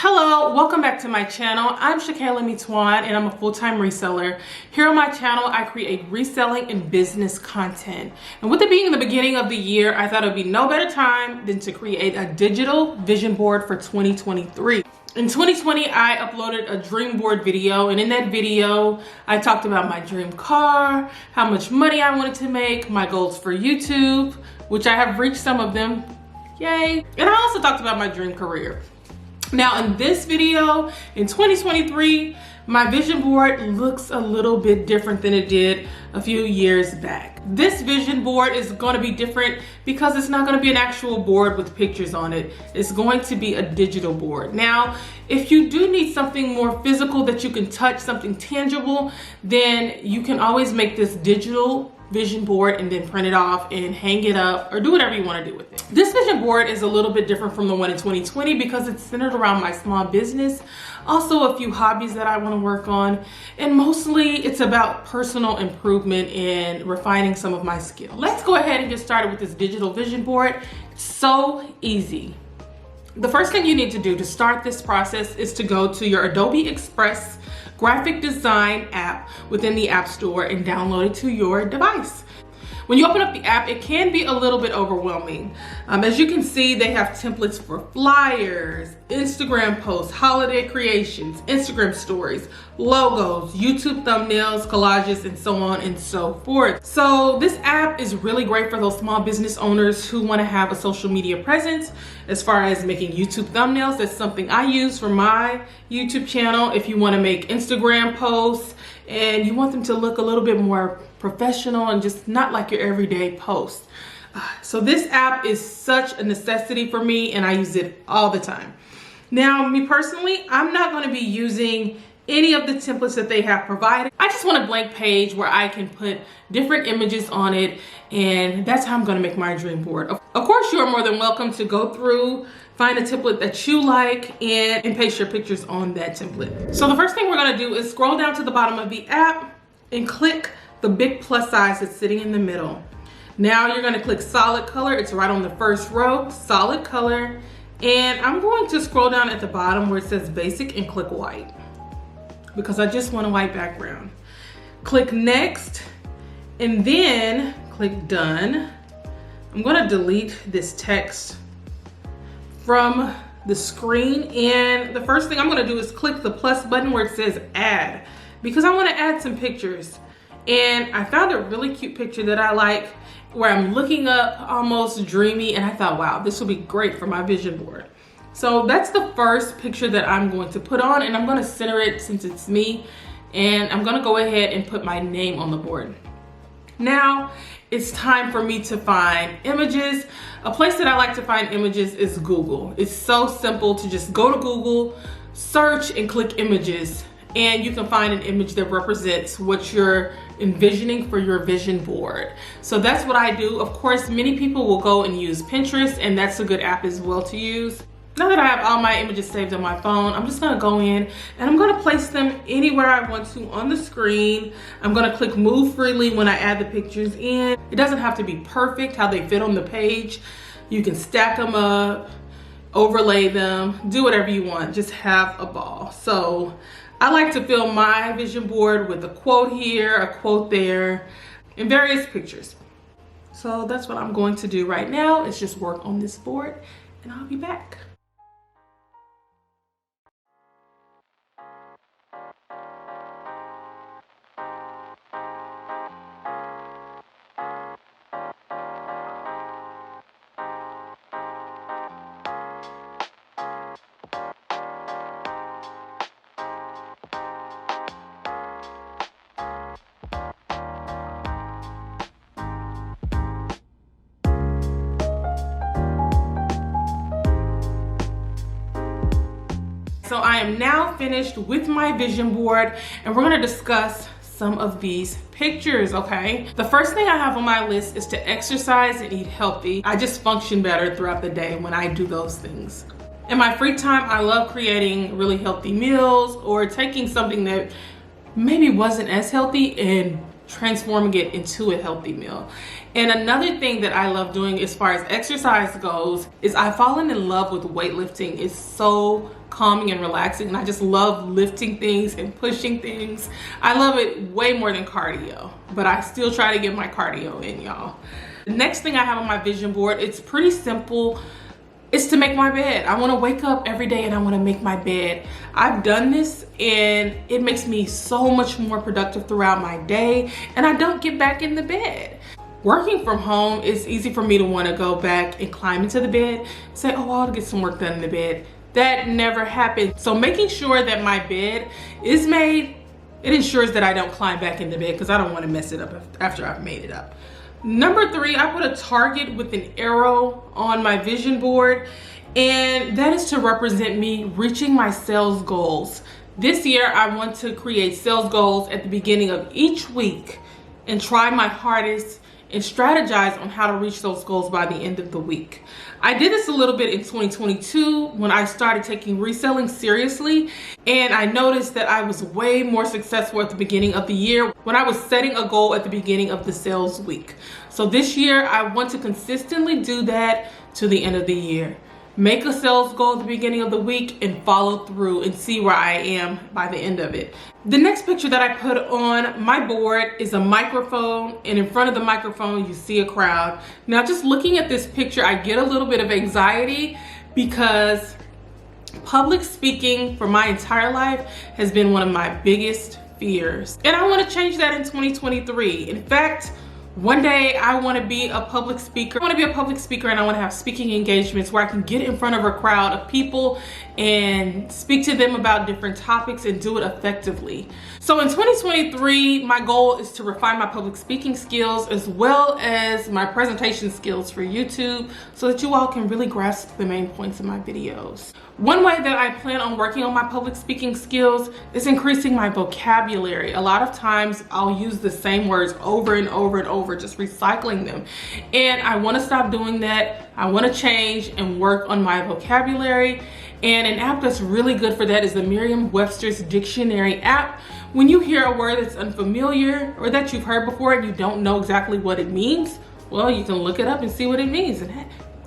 Hello, welcome back to my channel. I'm Shakayla and I'm a full-time reseller. Here on my channel, I create reselling and business content. And with it being the beginning of the year, I thought it would be no better time than to create a digital vision board for 2023. In 2020, I uploaded a dream board video, and in that video, I talked about my dream car, how much money I wanted to make, my goals for YouTube, which I have reached some of them, yay. And I also talked about my dream career. Now in this video, in 2023, my vision board looks a little bit different than it did a few years back. This vision board is going to be different because it's not going to be an actual board with pictures on it. It's going to be a digital board. Now, if you do need something more physical that you can touch, something tangible, then you can always make this digital vision board and then print it off and hang it up or do whatever you want to do with it. This vision board is a little bit different from the one in 2020 because it's centered around my small business, also a few hobbies that I want to work on, and mostly it's about personal improvement and refining some of my skills. Let's go ahead and get started with this digital vision board. It's so easy. The first thing you need to do to start this process is to go to your Adobe Express graphic design app within the App Store and download it to your device. When you open up the app, it can be a little bit overwhelming. As you can see, they have templates for flyers, Instagram posts, holiday creations, Instagram stories, logos, YouTube thumbnails, collages, and so on and so forth. So this app is really great for those small business owners who want to have a social media presence. As far as making YouTube thumbnails, that's something I use for my YouTube channel. If you want to make Instagram posts and you want them to look a little bit more professional and just not like your everyday post. So this app is such a necessity for me and I use it all the time. Now, me personally, I'm not going to be using any of the templates that they have provided. I just want a blank page where I can put different images on it, and that's how I'm going to make my dream board. Of course, you are more than welcome to go through, find a template that you like, and paste your pictures on that template. So the first thing we're going to do is scroll down to the bottom of the app and click the big plus size that's sitting in the middle. Now you're going to click solid color. It's right on the first row, solid color. And I'm going to scroll down at the bottom where it says basic and click white because I just want a white background. Click next and then click done. I'm going to delete this text from the screen, and the first thing I'm going to do is click the plus button where it says add because I want to add some pictures. And I found a really cute picture that I like where I'm looking up almost dreamy, and I thought, wow, this will be great for my vision board. So that's the first picture that I'm going to put on, and I'm going to center it since it's me, and I'm going to go ahead and put my name on the board. Now it's time for me to find images. A place that I like to find images is Google. It's so simple to just go to Google, search, and click images, and you can find an image that represents what you're envisioning for your vision board. So that's what I do. Of course, many people will go and use Pinterest, and that's a good app as well to use. Now that I have all my images saved on my phone, I'm just gonna go in and I'm gonna place them anywhere I want to on the screen. I'm gonna click move freely when I add the pictures in. It doesn't have to be perfect how they fit on the page. You can stack them up, overlay them, do whatever you want, just have a ball. So I like to fill my vision board with a quote here, a quote there, and various pictures. So that's what I'm going to do right now, is just work on this board, and I'll be back. So I am now finished with my vision board, and we're going to discuss some of these pictures, okay? The first thing I have on my list is to exercise and eat healthy. I just function better throughout the day when I do those things. In my free time, I love creating really healthy meals or taking something that maybe wasn't as healthy and transforming it into a healthy meal. And another thing that I love doing as far as exercise goes is I've fallen in love with weightlifting. It's so calming and relaxing, and I just love lifting things and pushing things. I love it way more than cardio, but I still try to get my cardio in, y'all. The next thing I have on my vision board, it's pretty simple. It's to make my bed. I want to wake up every day and I want to make my bed. I've done this and it makes me so much more productive throughout my day, and I don't get back in the bed. Working from home, it's easy for me to want to go back and climb into the bed and say, oh, I'll get some work done in the bed. That never happens. So making sure that my bed is made, it ensures that I don't climb back in the bed because I don't want to mess it up after I've made it up. Number 3, I put a target with an arrow on my vision board, and that is to represent me reaching my sales goals. This year, I want to create sales goals at the beginning of each week and try my hardest and strategize on how to reach those goals by the end of the week. I did this a little bit in 2022 when I started taking reselling seriously, and I noticed that I was way more successful at the beginning of the year when I was setting a goal at the beginning of the sales week. So this year, I want to consistently do that to the end of the year. Make a sales goal at the beginning of the week and follow through and see where I am by the end of it. The next picture that I put on my board is a microphone, and in front of the microphone you see a crowd. Now just looking at this picture, I get a little bit of anxiety because public speaking for my entire life has been one of my biggest fears. And I want to change that in 2023. In fact, one day I want to be a public speaker. I want to be a public speaker and I want to have speaking engagements where I can get in front of a crowd of people and speak to them about different topics and do it effectively. So in 2023, my goal is to refine my public speaking skills as well as my presentation skills for YouTube so that you all can really grasp the main points of my videos. One way that I plan on working on my public speaking skills is increasing my vocabulary. A lot of times I'll use the same words over and over and over, just recycling them. And I want to stop doing that. I want to change and work on my vocabulary. And an app that's really good for that is the Merriam-Webster's Dictionary app. When you hear a word that's unfamiliar or that you've heard before and you don't know exactly what it means, well, you can look it up and see what it means.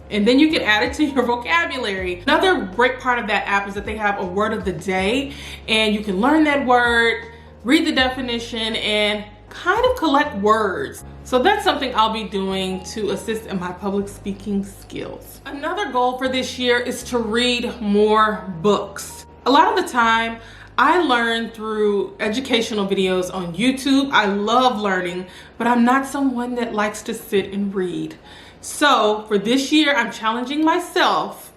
And then you can add it to your vocabulary. Another great part of that app is that they have a word of the day, and you can learn that word, read the definition, and kind of collect words. So that's something I'll be doing to assist in my public speaking skills. Another goal for this year is to read more books. A lot of the time, I learn through educational videos on YouTube. I love learning, but I'm not someone that likes to sit and read. So for this year, I'm challenging myself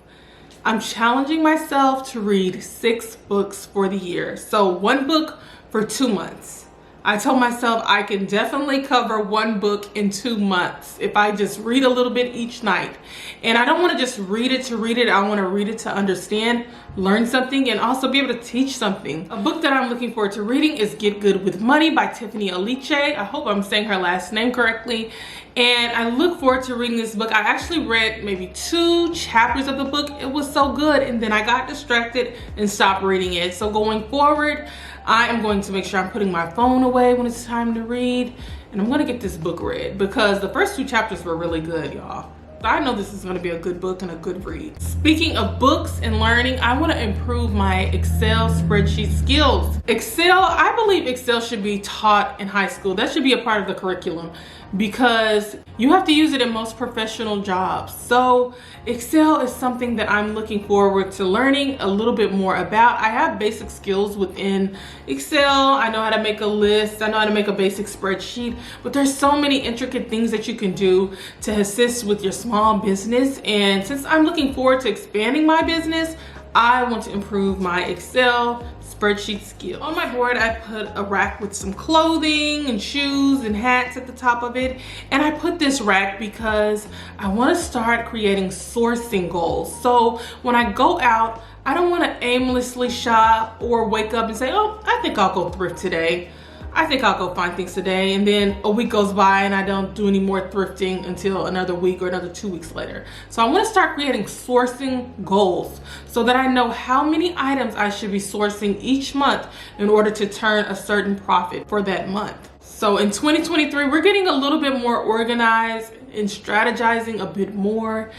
to read 6 books for the year. So 1 book for 2 months. I told myself I can definitely cover 1 book in 2 months if I just read a little bit each night. And I don't want to just read it to read it. I want to read it to understand, learn something, and also be able to teach something. A book that I'm looking forward to reading is Get Good with Money by Tiffany Aliche. I hope I'm saying her last name correctly. And I look forward to reading this book. I actually read maybe 2 chapters of the book. It was so good, and then I got distracted and stopped reading it. So going forward, I am going to make sure I'm putting my phone away when it's time to read, and I'm going to get this book read because the first 2 chapters were really good, y'all. I know this is going to be a good book and a good read. Speaking of books and learning, I want to improve my Excel spreadsheet skills. Excel, I believe Excel should be taught in high school. That should be a part of the curriculum because you have to use it in most professional jobs. So Excel is something that I'm looking forward to learning a little bit more about. I have basic skills within Excel. I know how to make a list. I know how to make a basic spreadsheet, but there's so many intricate things that you can do to assist with your small business. And since I'm looking forward to expanding my business, I want to improve my Excel spreadsheet skill. On my board, I put a rack with some clothing and shoes and hats at the top of it. And I put this rack because I want to start creating sourcing goals. So when I go out, I don't want to aimlessly shop or wake up and say, oh, I think I'll go thrift today. I think I'll go find things today, and then a week goes by and I don't do any more thrifting until another week or another 2 weeks later. So I want to start creating sourcing goals so that I know how many items I should be sourcing each month in order to turn a certain profit for that month. So in 2023, we're getting a little bit more organized and strategizing a bit more,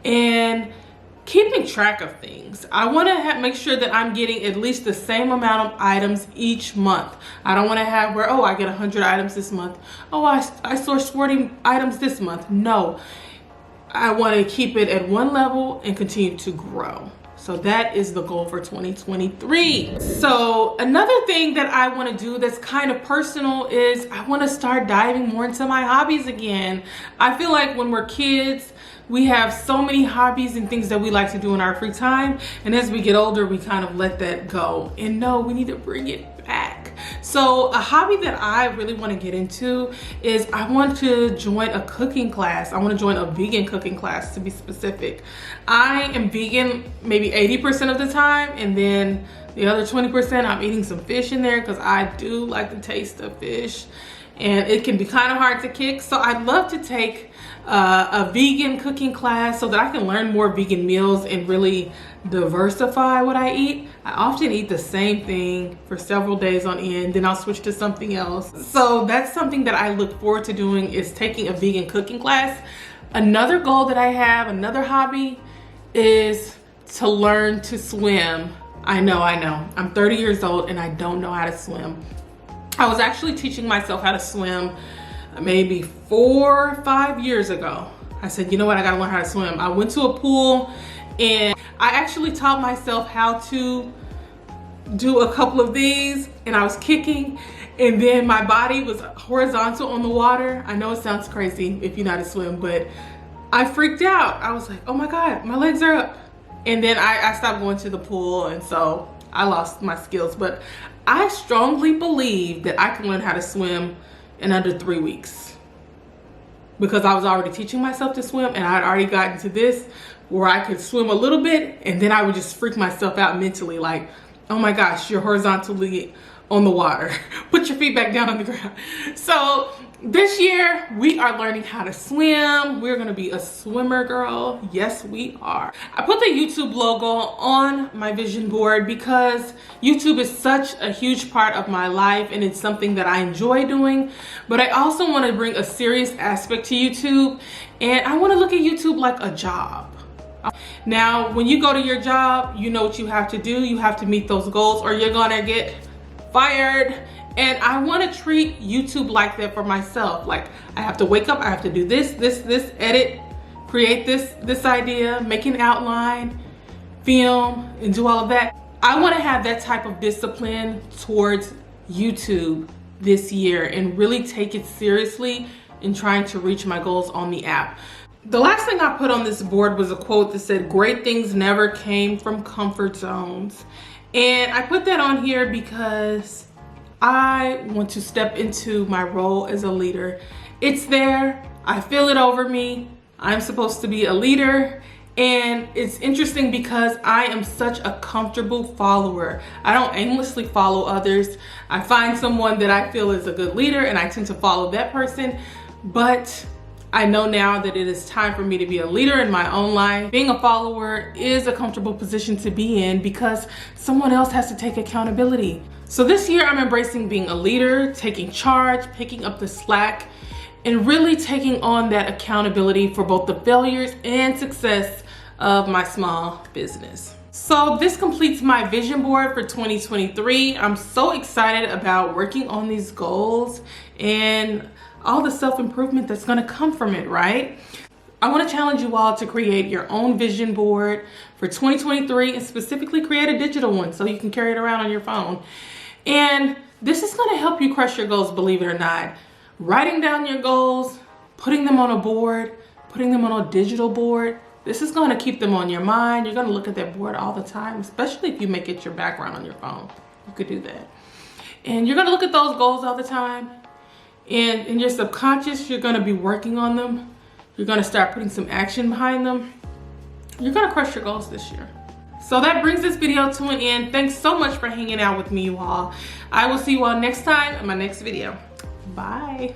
and keeping track of things. I want to make sure that I'm getting at least the same amount of items each month. I don't want to have where, oh, I get 100 items this month. Oh, I source 40 items this month. No, I want to keep it at one level and continue to grow. So that is the goal for 2023. So another thing that I want to do that's kind of personal is I want to start diving more into my hobbies again. I feel like when we're kids, we have so many hobbies and things that we like to do in our free time. And as we get older, we kind of let that go. And no, we need to bring it back. So a hobby that I really want to get into is I want to join a cooking class. I want to join a vegan cooking class, to be specific. I am vegan maybe 80% of the time, and then the other 20% I'm eating some fish in there because I do like the taste of fish, and it can be kind of hard to kick. So I'd love to take a vegan cooking class so that I can learn more vegan meals and really diversify what I eat. I often eat the same thing for several days on end, then I'll switch to something else. So that's something that I look forward to doing, is taking a vegan cooking class. Another goal that I have, another hobby, is to learn to swim. I know. I'm 30 years old and I don't know how to swim. I was actually teaching myself how to swim maybe 4 or 5 years ago. I said, you know what, I gotta learn how to swim. I went to a pool and I actually taught myself how to do a couple of these, and I was kicking, and then my body was horizontal on the water. I know it sounds crazy if you know how to swim, but I freaked out. I was like, oh my God, my legs are up. And then I stopped going to the pool, and so I lost my skills. But I strongly believe that I can learn how to swim in under 3 weeks, because I was already teaching myself to swim, and I had already gotten to this where I could swim a little bit, and then I would just freak myself out mentally, like, oh my gosh, you're horizontally on the water. Put your feet back down on the ground. So this year we are learning how to swim. We're gonna be a swimmer girl. Yes, we are. I put the YouTube logo on my vision board because YouTube is such a huge part of my life, and it's something that I enjoy doing, but I also want to bring a serious aspect to YouTube, and I want to look at YouTube like a job. Now, when you go to your job, you know what you have to do. You have to meet those goals or you're gonna get fired. And I want to treat YouTube like that for myself. Like, I have to wake up, I have to do this, edit, create this idea, make an outline, film, and do all of that. I want to have that type of discipline towards YouTube this year and really take it seriously in trying to reach my goals on the app. The last thing I put on this board was a quote that said, "Great things never came from comfort zones." And I put that on here because I want to step into my role as a leader. It's there, I feel it over me. I'm supposed to be a leader. And it's interesting because I am such a comfortable follower. I don't aimlessly follow others. I find someone that I feel is a good leader and I tend to follow that person. But I know now that it is time for me to be a leader in my own life. Being a follower is a comfortable position to be in because someone else has to take accountability. So this year I'm embracing being a leader, taking charge, picking up the slack, and really taking on that accountability for both the failures and success of my small business. So this completes my vision board for 2023. I'm so excited about working on these goals and all the self-improvement that's gonna come from it, right? I wanna challenge you all to create your own vision board for 2023 and specifically create a digital one so you can carry it around on your phone. And this is gonna help you crush your goals, believe it or not. Writing down your goals, putting them on a board, putting them on a digital board, this is gonna keep them on your mind. You're gonna look at that board all the time, especially if you make it your background on your phone. You could do that. And you're gonna look at those goals all the time. And in your subconscious, you're gonna be working on them. You're gonna start putting some action behind them. You're gonna crush your goals this year. So that brings this video to an end. Thanks so much for hanging out with me, you all. I will see you all next time in my next video. Bye.